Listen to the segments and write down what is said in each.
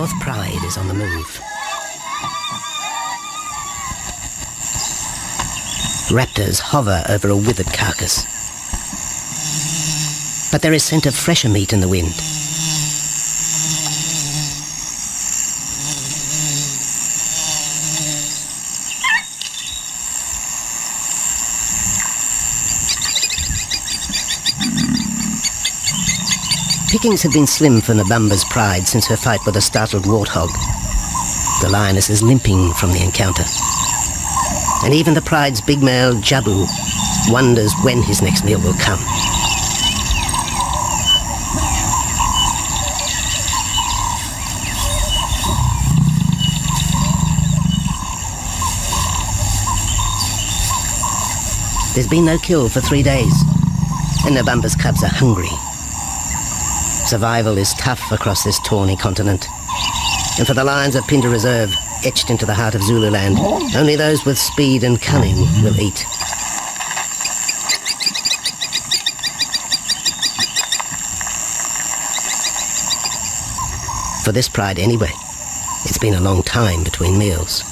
Fourth Pride is on the move. Raptors hover over a withered carcass. But there is scent of fresher meat in the wind. Pickings have been slim for Nabamba's Pride since her fight with a startled warthog. The lioness is limping from the encounter. And even the Pride's big male, Jabu, wonders when his next meal will come. There's been no kill for 3 days, and Nabamba's cubs are hungry. Survival is tough across this tawny continent, and for the lions of Pinda Reserve, etched into the heart of Zululand, only those with speed and cunning will eat. For this pride anyway, it's been a long time between meals.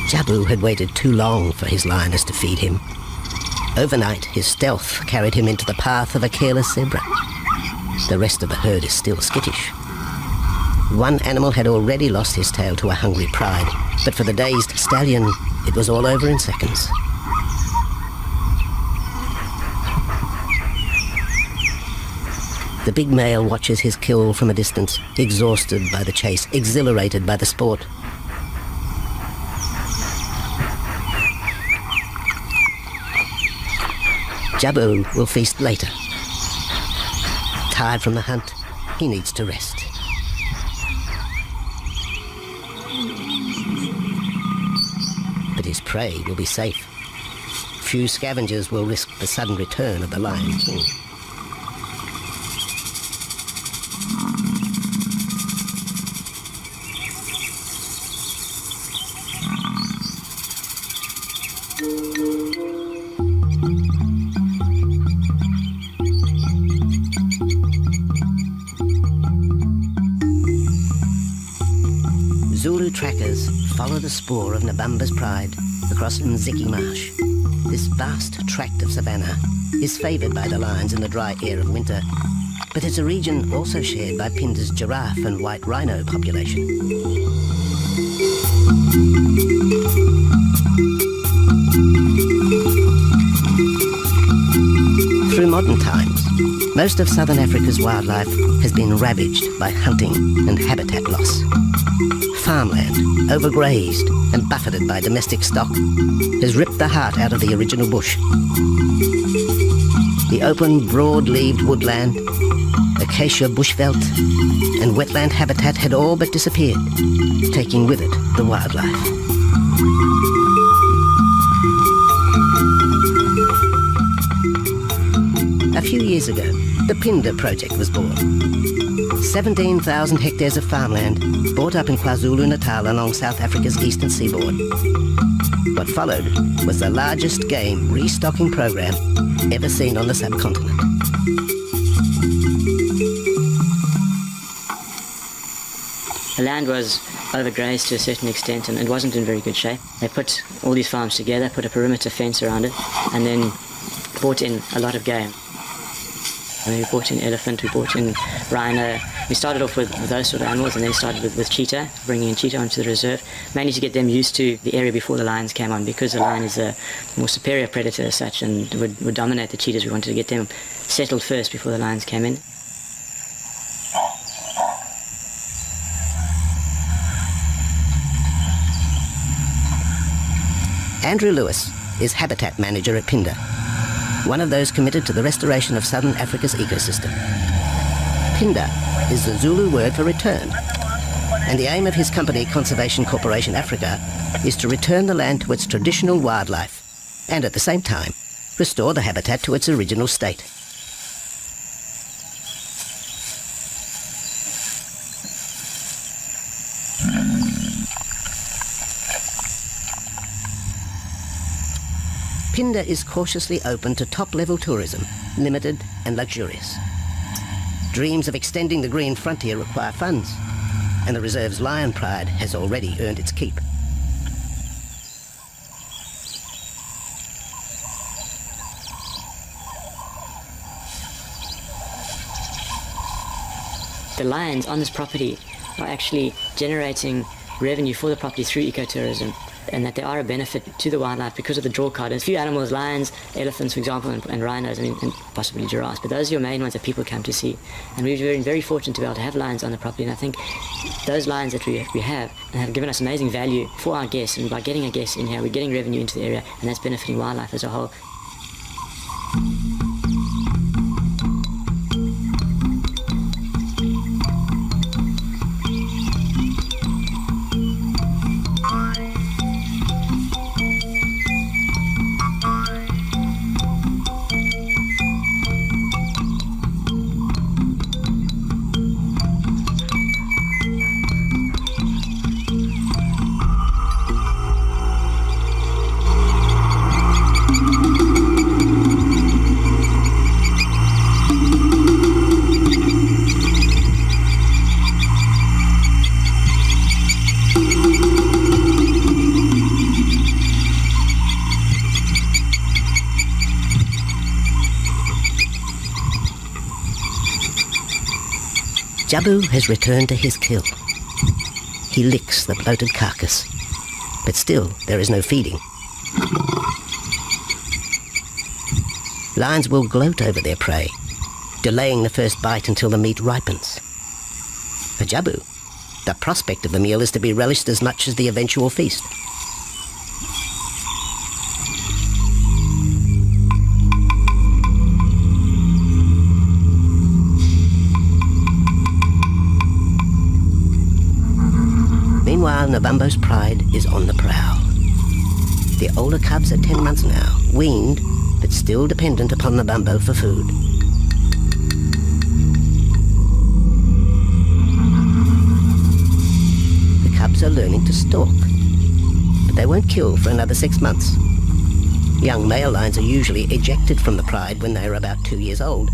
Jabu had waited too long for his lioness to feed him. Overnight, his stealth carried him into the path of a careless zebra. The rest of the herd is still skittish. One animal had already lost his tail to a hungry pride, but for the dazed stallion, it was all over in seconds. The big male watches his kill from a distance, exhausted by the chase, exhilarated by the sport. Jabu will feast later. Tired from the hunt, he needs to rest. But his prey will be safe. Few scavengers will risk the sudden return of the Lion King. Zulu trackers follow the spoor of Nabamba's Pride across Mziki Marsh. This vast tract of savanna is favoured by the lions in the dry air of winter, but it's a region also shared by Pinda's giraffe and white rhino population. Through modern times, most of southern Africa's wildlife has been ravaged by hunting and habitat loss. Farmland, overgrazed and buffeted by domestic stock, has ripped the heart out of the original bush. The open, broad-leaved woodland, acacia bushveld, and wetland habitat had all but disappeared, taking with it the wildlife. A few years ago, the Pinda Project was born. 17,000 hectares of farmland bought up in KwaZulu-Natal along South Africa's eastern seaboard. What followed was the largest game restocking program ever seen on the subcontinent. The land was overgrazed to a certain extent and it wasn't in very good shape. They put all these farms together, put a perimeter fence around it, and then brought in a lot of game. And we brought in elephant, we brought in rhino. We started off with those sort of animals and then started with cheetah, bringing in cheetah onto the reserve, mainly to get them used to the area before the lions came on, because the lion is a more superior predator as such and would dominate the cheetahs. We wanted to get them settled first before the lions came in. Andrew Lewis is habitat manager at Phinda, one of those committed to the restoration of southern Africa's ecosystem. Phinda is the Zulu word for return, and the aim of his company, Conservation Corporation Africa, is to return the land to its traditional wildlife and at the same time restore the habitat to its original state. Phinda is cautiously open to top-level tourism, limited and luxurious. Dreams of extending the green frontier require funds, and the reserve's lion pride has already earned its keep. The lions on this property are actually generating revenue for the property through ecotourism, and that they are a benefit to the wildlife because of the draw card. There's a few animals, lions, elephants, for example, and rhinos, and possibly giraffes, but those are your main ones that people come to see. And we've been very fortunate to be able to have lions on the property, and I think those lions that we have given us amazing value for our guests, and by getting a guest in here, we're getting revenue into the area, and that's benefiting wildlife as a whole. Jabu has returned to his kill. He licks the bloated carcass, but still there is no feeding. Lions will gloat over their prey, delaying the first bite until the meat ripens. For Jabu, the prospect of the meal is to be relished as much as the eventual feast. Meanwhile, Nabambo's pride is on the prowl. The older cubs are 10 months now, weaned, but still dependent upon Nabambo for food. The cubs are learning to stalk, but they won't kill for another 6 months. Young male lions are usually ejected from the pride when they are about 2 years old.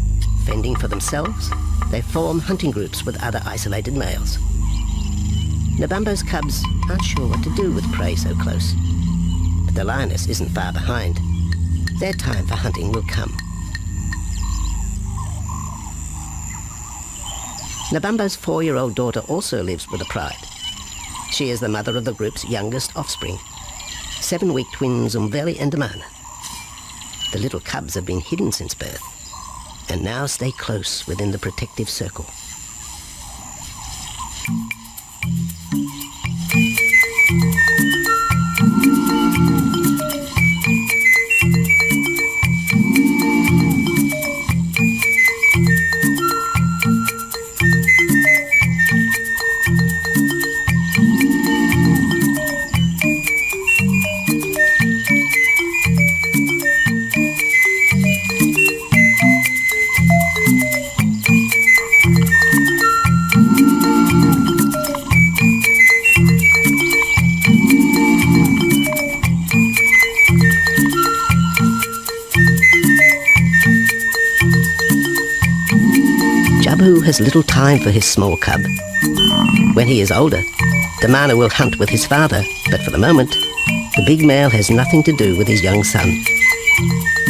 Fending for themselves, they form hunting groups with other isolated males. Nabambo's cubs aren't sure what to do with prey so close, but the lioness isn't far behind. Their time for hunting will come. Nabambo's 4-year-old daughter also lives with the pride. She is the mother of the group's youngest offspring, 7-week twins Umveli and Damana. The little cubs have been hidden since birth, and now stay close within the protective circle. Jabu has little time for his small cub. When he is older, Damana will hunt with his father, but for the moment, the big male has nothing to do with his young son.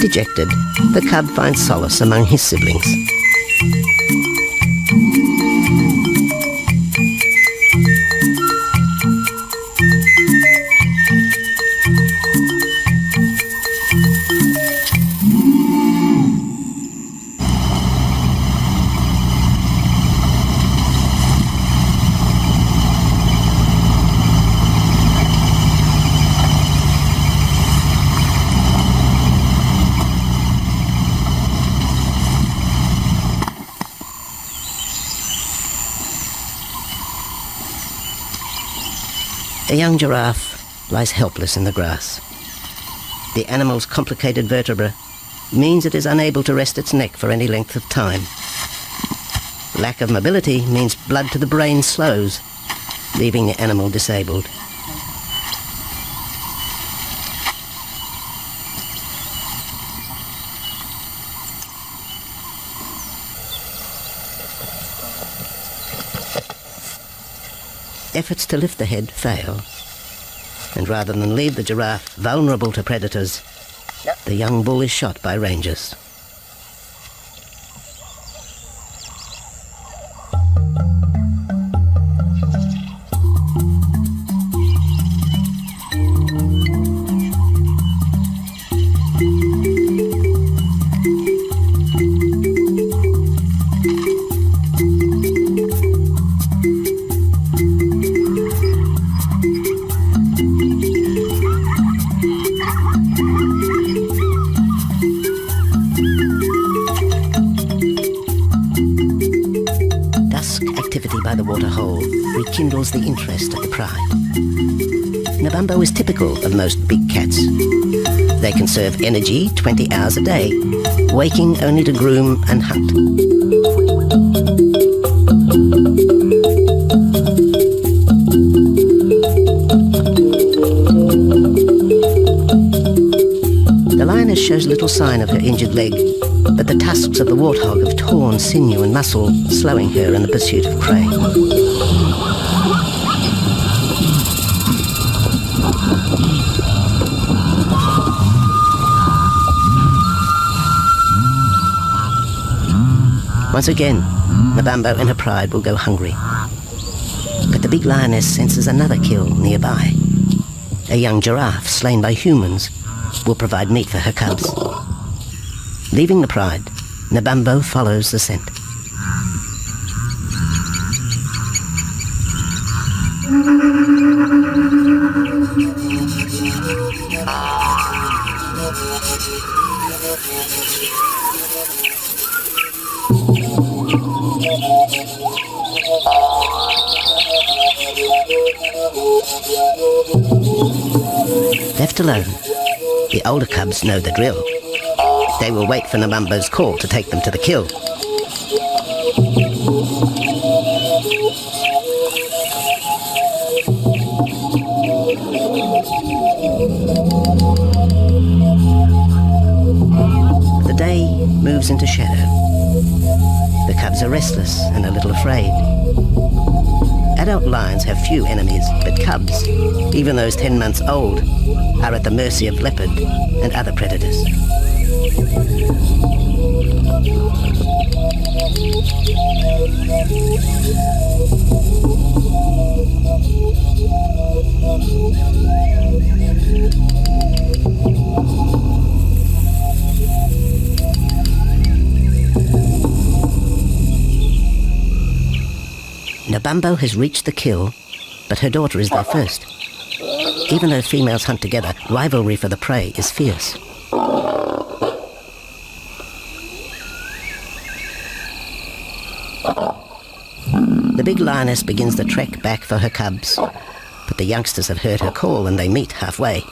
Dejected, the cub finds solace among his siblings. A young giraffe lies helpless in the grass. The animal's complicated vertebra means it is unable to rest its neck for any length of time. Lack of mobility means blood to the brain slows, leaving the animal disabled. Efforts to lift the head fail, and rather than leave the giraffe vulnerable to predators, the young bull is shot by rangers. By the waterhole rekindles the interest of the pride. Nabambo is typical of most big cats. They conserve energy 20 hours a day, waking only to groom and hunt. The lioness shows little sign of her injured leg, but the tusks of the warthog have torn sinew and muscle, slowing her in the pursuit of prey. Once again, Nabambo and her pride will go hungry. But the big lioness senses another kill nearby. A young giraffe slain by humans will provide meat for her cubs. Leaving the pride, Nabambo follows the scent. Left alone, the older cubs know the drill. They will wait for Nabambo's call to take them to the kill. The day moves into shadow. The cubs are restless and a little afraid. Adult lions have few enemies, but cubs, even those 10 months old, are at the mercy of leopard and other predators. Nabambo has reached the kill, but her daughter is there first. Even though females hunt together, rivalry for the prey is fierce. The big lioness begins the trek back for her cubs, but the youngsters have heard her call and they meet halfway.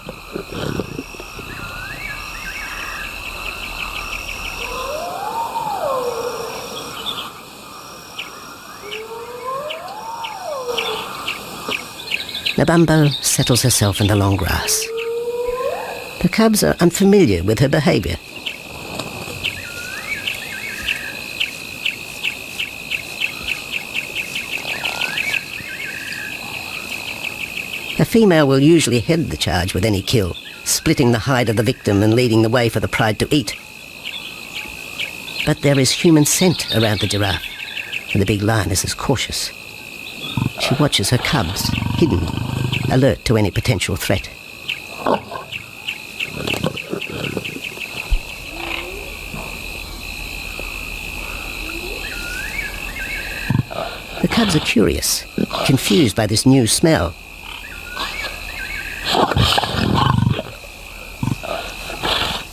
Nabambo settles herself in the long grass. The cubs are unfamiliar with her behavior. A female will usually head the charge with any kill, splitting the hide of the victim and leading the way for the pride to eat. But there is human scent around the giraffe, and the big lioness is cautious. She watches her cubs, hidden, alert to any potential threat. The cubs are curious, confused by this new smell.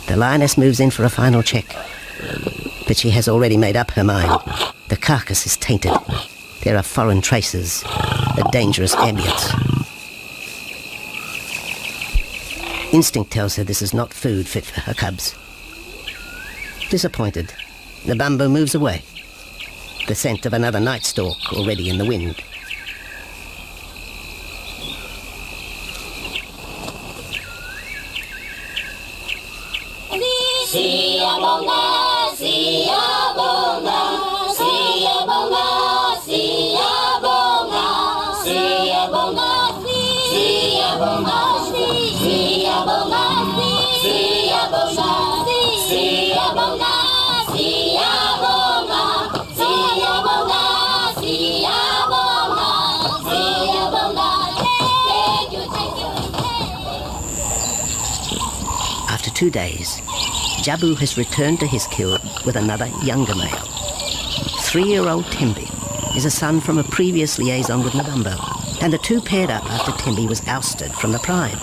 The lioness moves in for a final check, but she has already made up her mind. The carcass is tainted. There are foreign traces, a dangerous ambience. Instinct tells her this is not food fit for her cubs. Disappointed, Nabambo moves away, the scent of another night stalk already in the wind. After 2 days, Jabu has returned to his kill with another younger male. 3-year-old Tembi is a son from a previous liaison with Nabambo, and the two paired up after Tembi was ousted from the Pride.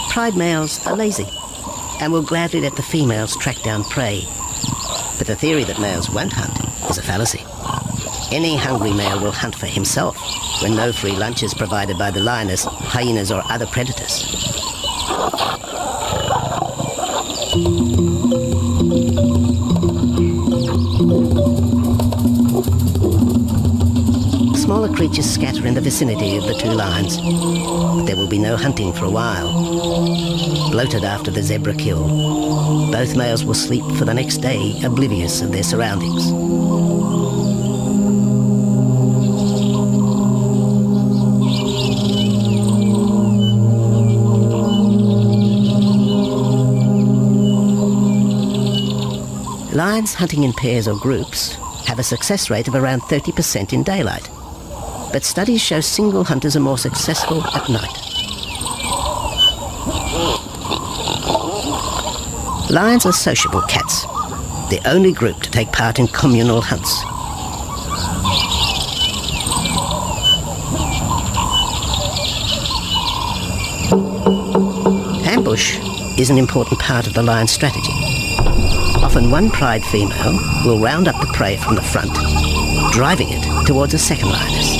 Pride males are lazy and will gladly let the females track down prey. But the theory that males won't hunt is a fallacy. Any hungry male will hunt for himself when no free lunch is provided by the lioness, hyenas or other predators. Smaller creatures scatter in the vicinity of the two lions, but there will be no hunting for a while. Bloated after the zebra kill, both males will sleep for the next day, oblivious of their surroundings. Lions hunting in pairs or groups have a success rate of around 30% in daylight, but studies show single hunters are more successful at night. Lions are sociable cats, the only group to take part in communal hunts. Ambush is an important part of the lion's strategy. Often one pride female will round up the prey from the front, driving it towards a second lioness.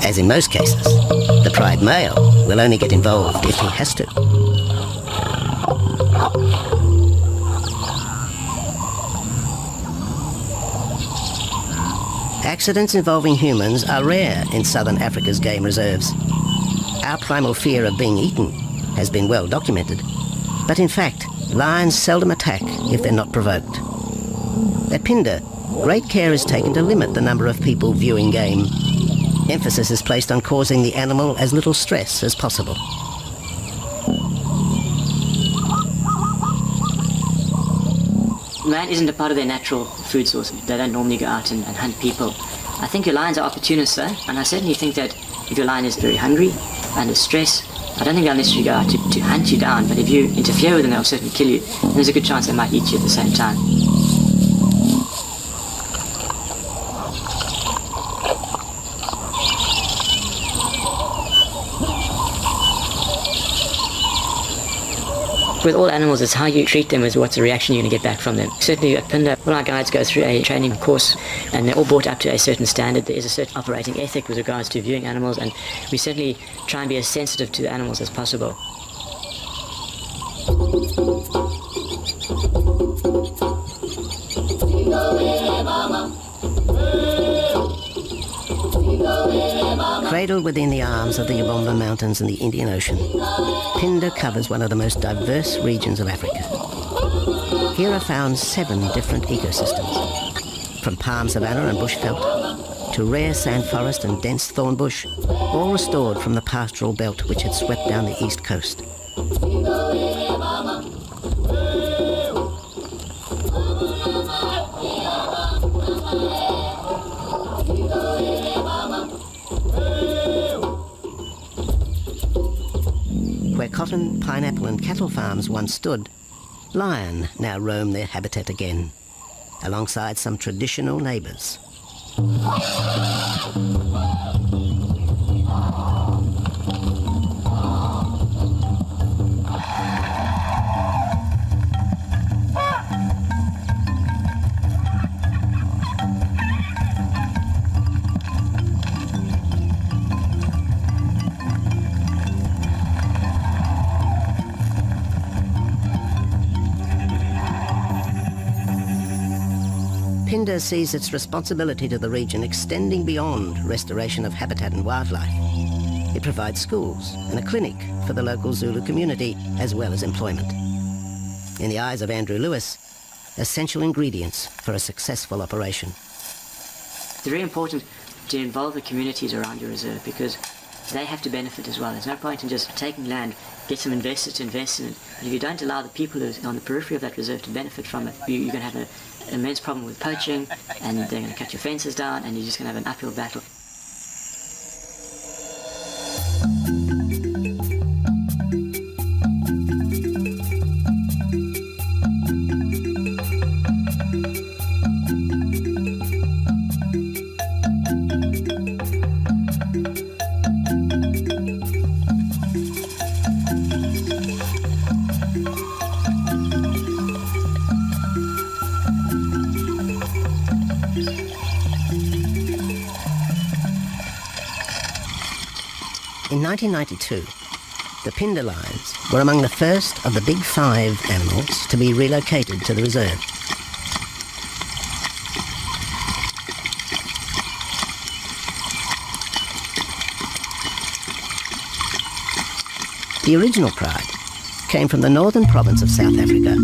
As in most cases, the pride male will only get involved if he has to. Accidents involving humans are rare in southern Africa's game reserves. Our primal fear of being eaten has been well documented, but in fact, lions seldom attack if they're not provoked. At Phinda, great care is taken to limit the number of people viewing game. Emphasis is placed on causing the animal as little stress as possible. Land isn't a part of their natural food source. They don't normally go out and hunt people. I think your lions are opportunists though, and I certainly think that if your lion is very hungry, under stress, I don't think they'll necessarily go out to hunt you down, but if you interfere with them, they'll certainly kill you. And there's a good chance they might eat you at the same time. With all animals, it's how you treat them is what's the reaction you're going to get back from them. Certainly at Phinda, all our guides go through a training course and they're all brought up to a certain standard. There is a certain operating ethic with regards to viewing animals, and we certainly try and be as sensitive to the animals as possible. Cradled within the arms of the Ubomba Mountains and the Indian Ocean, Phinda covers one of the most diverse regions of Africa. Here are found 7 different ecosystems, from palm savanna and bushveld to rare sand forest and dense thorn bush, all restored from the pastoral belt which had swept down the east coast. where cotton, pineapple and cattle farms once stood, lion now roam their habitat again, alongside some traditional neighbours. Phinda sees its responsibility to the region extending beyond restoration of habitat and wildlife. It provides schools and a clinic for the local Zulu community, as well as employment. In the eyes of Andrew Lewis, essential ingredients for a successful operation. It's very important to involve the communities around your reserve because they have to benefit as well. There's no point in just taking land, get some investors to invest in it. But if you don't allow the people who are on the periphery of that reserve to benefit from it, you're going to have an immense problem with poaching, and they're going to cut your fences down, and you're just going to have an uphill battle. In 1992, the Phinda lions were among the first of the big 5 animals to be relocated to the reserve. The original pride came from the northern province of South Africa,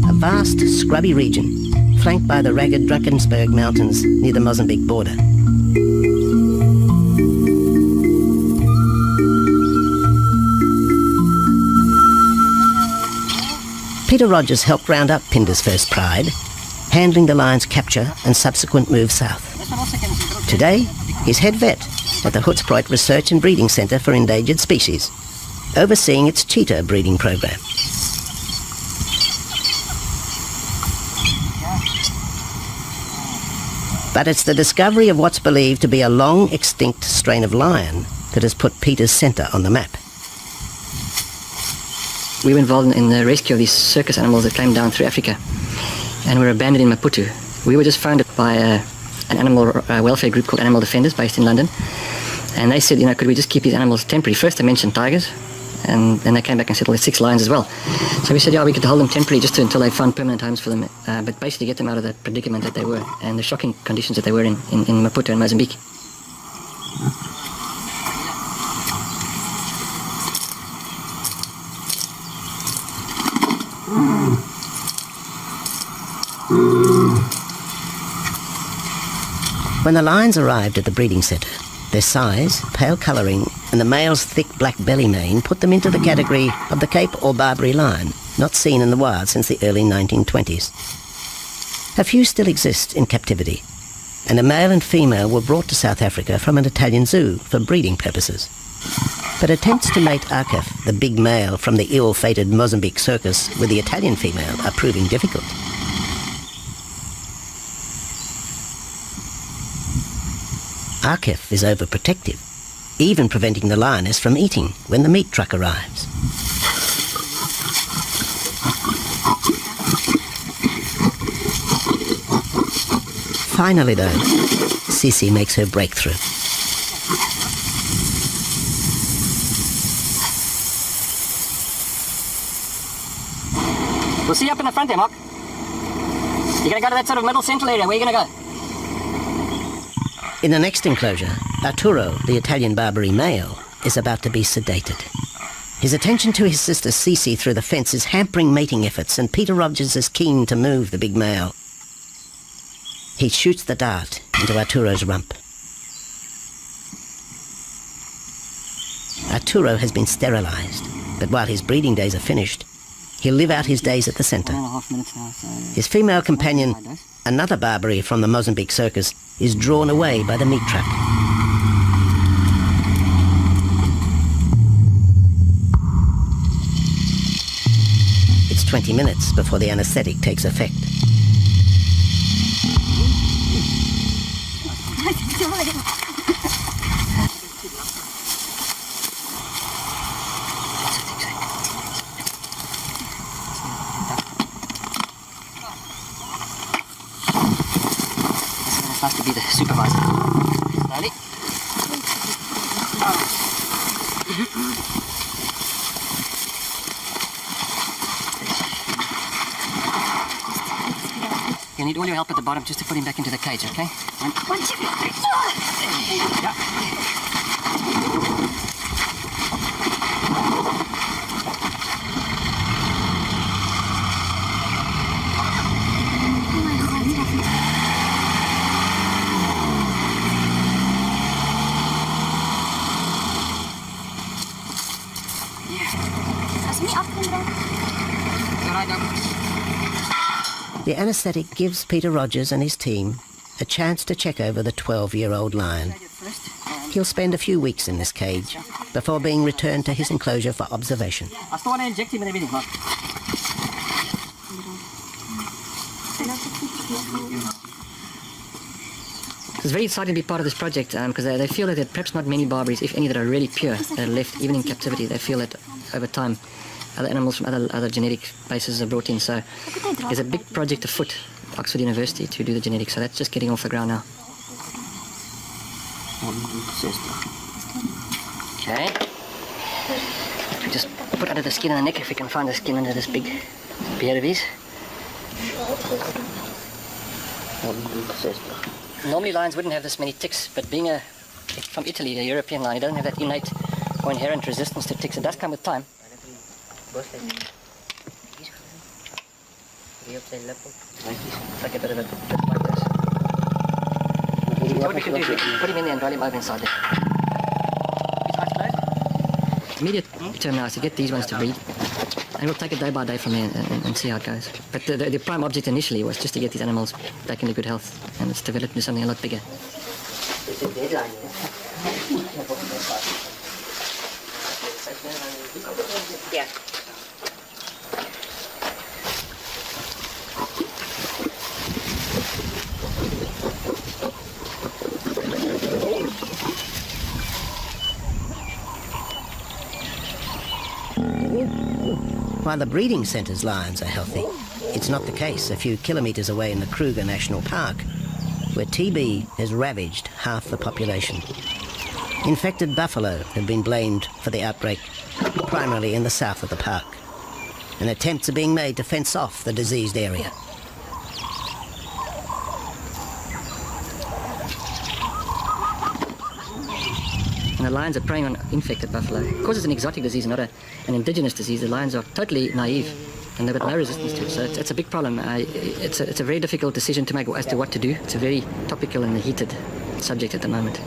a vast scrubby region flanked by the ragged Drakensberg Mountains near the Mozambique border. Peter Rogers helped round up Phinda's first pride, handling the lion's capture and subsequent move south. Today, he's head vet at the Hoedspruit Research and Breeding Centre for Endangered Species, overseeing its cheetah breeding program. But it's the discovery of what's believed to be a long-extinct strain of lion that has put Peter's centre on the map. We were involved in the rescue of these circus animals that came down through Africa and were abandoned in Maputo. We were just founded by an animal welfare group called Animal Defenders based in London. And they said, could we just keep these animals temporary? First they mentioned tigers, and then they came back and said, well, there's 6 lions as well. So we said, yeah, we could hold them temporarily just until they found permanent homes for them, but basically get them out of the predicament that they were and the shocking conditions that they were in Maputo and Mozambique. When the lions arrived at the breeding centre, their size, pale colouring and the male's thick black belly mane put them into the category of the Cape or Barbary lion, not seen in the wild since the early 1920s. A few still exist in captivity, and a male and female were brought to South Africa from an Italian zoo for breeding purposes. But attempts to mate Akef, the big male from the ill-fated Mozambique circus, with the Italian female are proving difficult. Akef is overprotective, even preventing the lioness from eating when the meat truck arrives. Finally, though, Sisi makes her breakthrough. We'll see you up in the front there, Mark. You're going to go to that sort of middle central area. Where are you going to go? In the next enclosure, Arturo, the Italian Barbary male, is about to be sedated. His attention to his sister Sisi through the fence is hampering mating efforts, and Peter Rogers is keen to move the big male. He shoots the dart into Arturo's rump. Arturo has been sterilized, but while his breeding days are finished, he'll live out his days at the centre. 1.5 minutes now, so... His female companion, another Barbary from the Mozambique circus, is drawn away by the meat truck. 20 minutes before the anesthetic takes effect. It's nice to be the supervisor. Slowly. You'll need all your help at the bottom just to put him back into the cage, okay? One, two, three. The anesthetic gives Peter Rogers and his team a chance to check over the 12-year-old lion. He'll spend a few weeks in this cage before being returned to his enclosure for observation. I still want to inject him in everything, Mark. It's very exciting to be part of this project because they feel that there are perhaps not many Barberries, if any, that are really pure, that are left even in captivity. They feel that over time other animals from other genetic bases are brought in. So there's a big project afoot at Oxford University to do the genetics. So that's just getting off the ground now. Okay. We just put under the skin on the neck if we can find the skin under this big beard of his. Normally lions wouldn't have this many ticks, but being from Italy, a European lion, he doesn't have that innate or inherent resistance to ticks. It does come with time. Like a bit of a bit like this. What we can do is put him in there and roll him over inside there. Immediate term now is to get these ones to breed. And we'll take it day by day from there and see how it goes. But the prime object initially was just to get these animals back into good health. And it's developed into something a lot bigger. It's a deadline, yeah. While the breeding centre's lions are healthy, it's not the case a few kilometres away in the Kruger National Park, where TB has ravaged half the population. Infected buffalo have been blamed for the outbreak, primarily in the south of the park, and attempts are being made to fence off the diseased area. And the lions are preying on infected buffalo. Because it's an exotic disease, not an indigenous disease, the lions are totally naive and they've got no resistance to it. So it's a big problem. It's a very difficult decision to make as to what to do. It's a very topical and heated subject at the moment.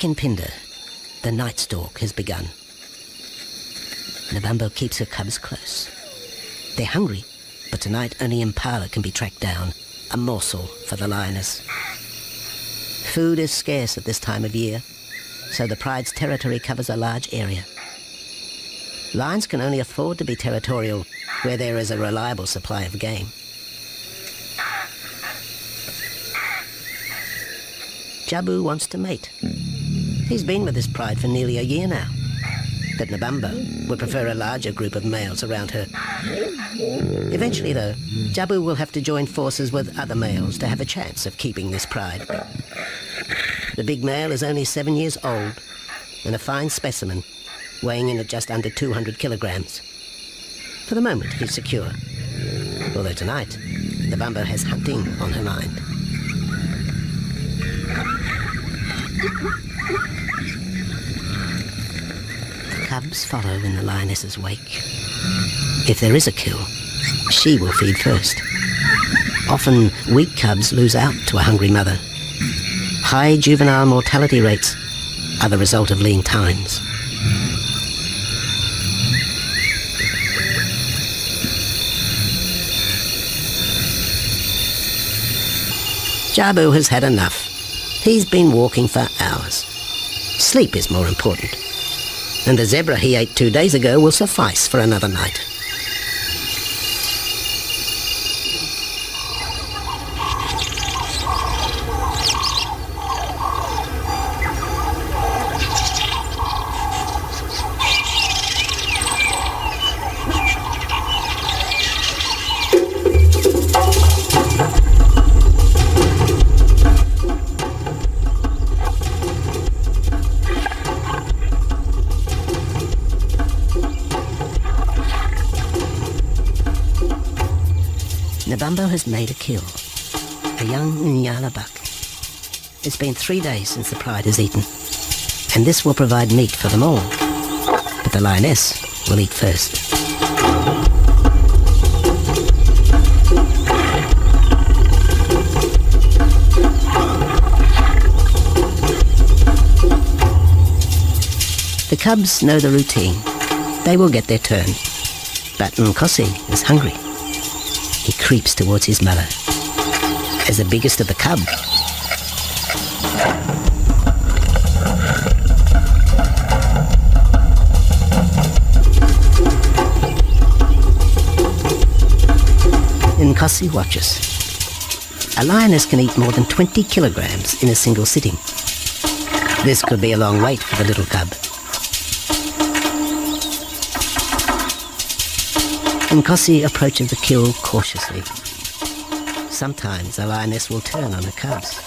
Back in Phinda, the night stalk has begun. Nabambo keeps her cubs close. They're hungry, but tonight only Impala can be tracked down, a morsel for the lioness. Food is scarce at this time of year, so the pride's territory covers a large area. Lions can only afford to be territorial where there is a reliable supply of game. Jabu wants to mate. He's been with his pride for nearly a year now. But Nabambo would prefer a larger group of males around her. Eventually, though, Jabu will have to join forces with other males to have a chance of keeping this pride. The big male is only 7 years old and a fine specimen, weighing in at just under 200 kilograms. For the moment, he's secure. Although tonight, Nabambo has hunting on her mind. The cubs follow in the lioness's wake. If there is a kill, she will feed first. Often, weak cubs lose out to a hungry mother. High juvenile mortality rates are the result of lean times. Jabu has had enough. He's been walking for hours. Sleep is more important. And the zebra he ate 2 days ago will suffice for another night. Nabambo has made a kill, a young Nyala buck. It's been 3 days since the pride has eaten, and this will provide meat for them all. But the lioness will eat first. The cubs know the routine. They will get their turn. But Nkosi is hungry. He creeps towards his mother. As the biggest of the cub, Nkosi watches. A lioness can eat more than 20 kilograms in a single sitting. This could be a long wait for the little cub. Nkosi approaches the kill cautiously. Sometimes a lioness will turn on her cubs.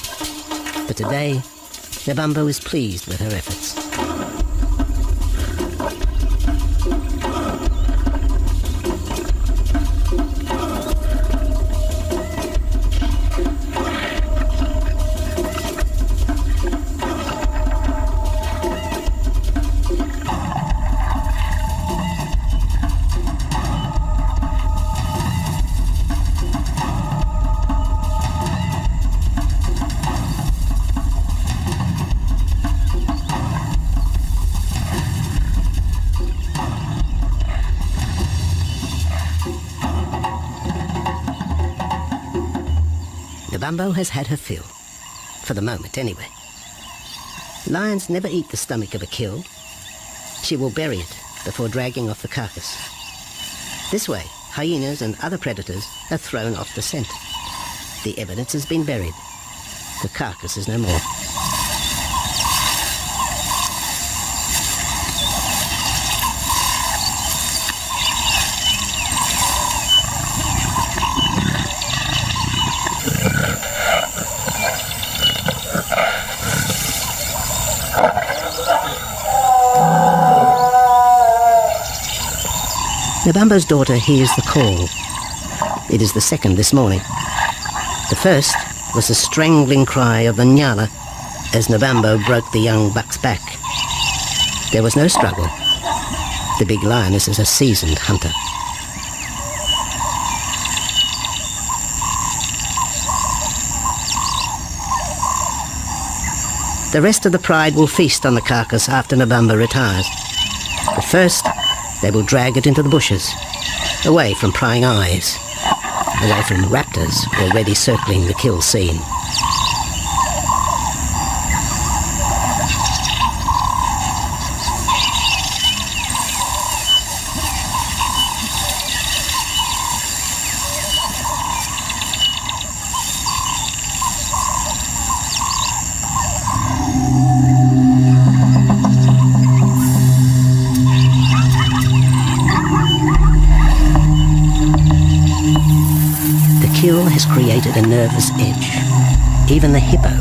But today, Nabambo is pleased with her efforts. Nabambo has had her fill, for the moment anyway. Lions never eat the stomach of a kill. She will bury it before dragging off the carcass. This way, hyenas and other predators are thrown off the scent. The evidence has been buried. The carcass is no more. Nabambo's daughter hears the call. It is the second this morning. The first was the strangling cry of the Nyala as Nabambo broke the young buck's back. There was no struggle. The big lioness is a seasoned hunter. The rest of the pride will feast on the carcass after Nabamba retires. But first, they will drag it into the bushes, away from prying eyes, away from raptors already circling the kill scene. Kill has created a nervous edge. Even the hippo,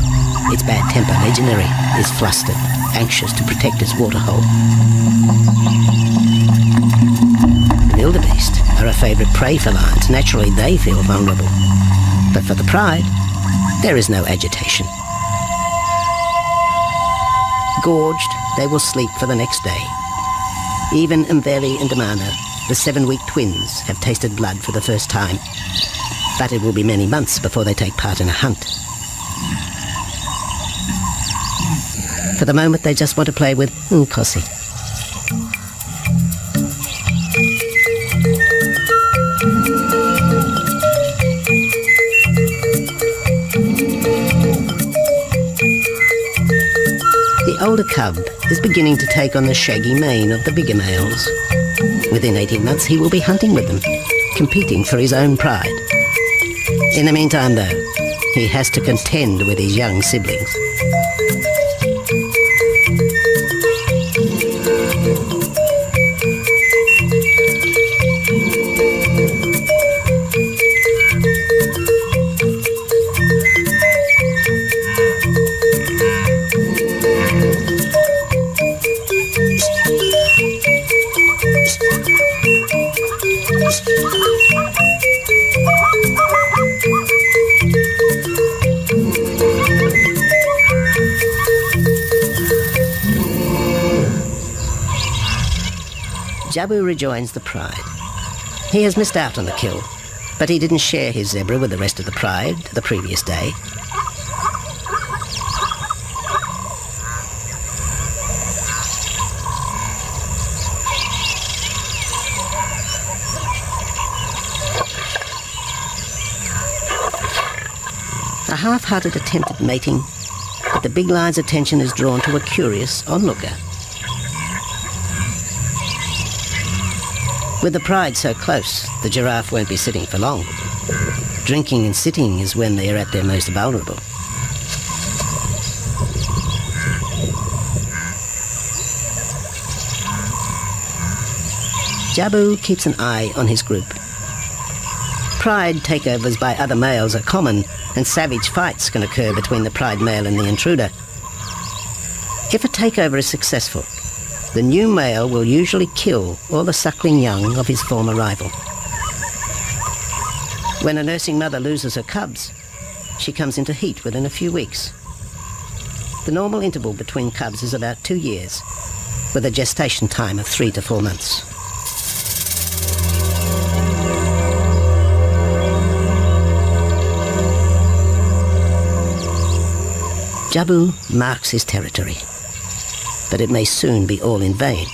its bad temper legionary, is flustered, anxious to protect its waterhole. The wildebeest are a favourite prey for lions. Naturally, they feel vulnerable. But for the pride, there is no agitation. Gorged, they will sleep for the next day. Even Mveli and Damana, the 7-week twins, have tasted blood for the first time. But it will be many months before they take part in a hunt. For the moment, they just want to play with Nkosi. The older cub is beginning to take on the shaggy mane of the bigger males. Within 18 months, he will be hunting with them, competing for his own pride. In the meantime, though, he has to contend with his young siblings. Jabu rejoins the pride. He has missed out on the kill, but he didn't share his zebra with the rest of the pride the previous day. A half-hearted attempt at mating, but the big lion's attention is drawn to a curious onlooker. With the pride so close, the giraffe won't be sitting for long. Drinking and sitting is when they are at their most vulnerable. Jabu keeps an eye on his group. Pride takeovers by other males are common, and savage fights can occur between the pride male and the intruder. If a takeover is successful, the new male will usually kill all the suckling young of his former rival. When a nursing mother loses her cubs, she comes into heat within a few weeks. The normal interval between cubs is about 2 years, with a gestation time of 3 to 4 months. Jabu marks his territory, but it may soon be all in vain.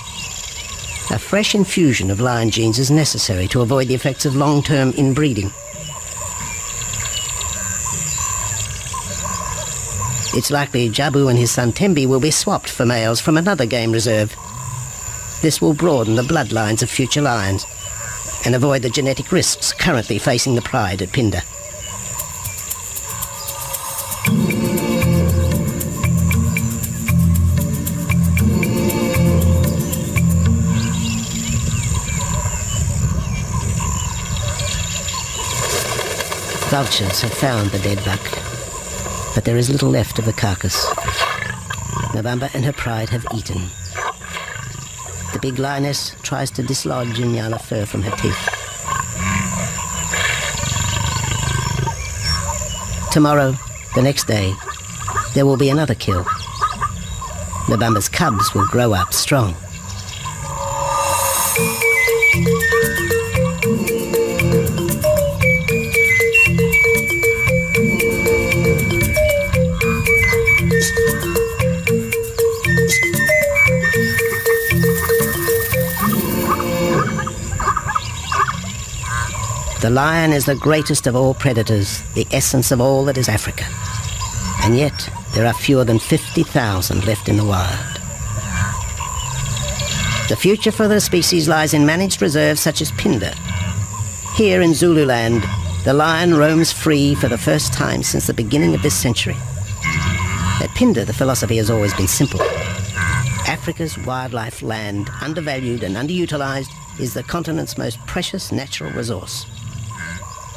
A fresh infusion of lion genes is necessary to avoid the effects of long-term inbreeding. It's likely Jabu and his son Tembi will be swapped for males from another game reserve. This will broaden the bloodlines of future lions and avoid the genetic risks currently facing the pride at Phinda. Vultures have found the dead buck, but there is little left of the carcass. Nabamba and her pride have eaten. The big lioness tries to dislodge Nyala fur from her teeth. Tomorrow, the next day, there will be another kill. Nabamba's cubs will grow up strong. The lion is the greatest of all predators, the essence of all that is Africa. And yet, there are fewer than 50,000 left in the wild. The future for the species lies in managed reserves such as Phinda. Here in Zululand, the lion roams free for the first time since the beginning of this century. At Phinda, the philosophy has always been simple. Africa's wildlife land, undervalued and underutilized, is the continent's most precious natural resource.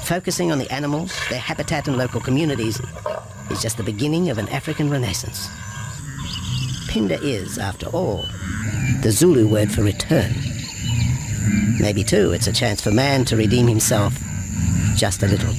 Focusing on the animals, their habitat and local communities is just the beginning of an African renaissance. Phinda is, after all, the Zulu word for return. Maybe, too, it's a chance for man to redeem himself just a little.